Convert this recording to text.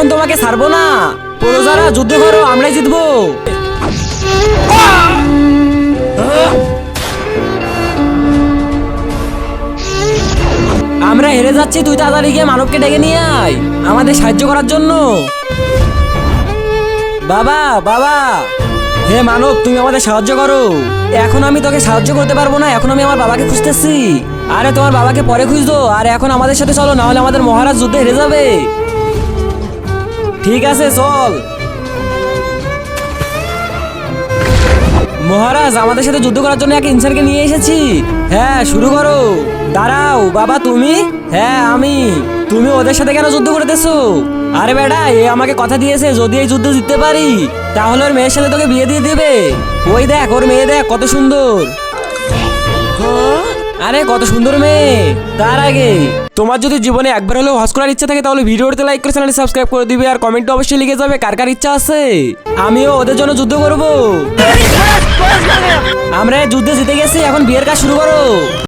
এখন তোমাকে ছাড়বো না। প্রজারা যুদ্ধ করো, আমরাই জিতবো। আমরা হেরে যাচ্ছি, তুই তাড়াতাড়ি গিয়ে মানবকে ডেকে নিয়ে আয় আমাদের সাহায্য করার জন্য। বাবা বাবা, হে মানব, তুমি আমাদের সাহায্য করো। এখন আমি তোকে সাহায্য করতে পারবো না, এখন আমি আমার বাবাকে খুঁজতেছি। আরে তোমার বাবাকে পরে খুঁজতো, আর এখন আমাদের সাথে চলো, না হলে আমাদের মহারাজ যুদ্ধে হেরে যাবে। ঠিক আছে চল। মহারাজ, আমাদের সাথে যুদ্ধ করার জন্য এক ইনসানকে নিয়ে এসেছি। হ্যাঁ, শুরু করো। দাঁড়াও বাবা, তুমি? হ্যাঁ আমি। তুমি ওদের সাথে কেন যুদ্ধ করতেছো? আরে বেটা, এ আমাকে কথা দিয়েছে যদি এই যুদ্ধ জিততে পারি তাহলে ওর মেয়ের সাথে তোকে বিয়ে দিয়ে দেবে। ওই দেখ, ওর মেয়ে দেখ কত সুন্দর। আরে কত সুন্দর মেয়ে। তার আগে তোমার যদি জীবনে একবার হলেও হজ করার ইচ্ছা থাকে তাহলে ভিডিওতে লাইক করে চ্যানেলটি সাবস্ক্রাইব করে দিবে, আর কমেন্টে অবশ্যই লিখে যাবে কার কার ইচ্ছা আছে। আমিও ওদের জন্য যুদ্ধ করব। আমরা যুদ্ধে জিতে গেছি, এখন বিয়ের কাজ শুরু করো।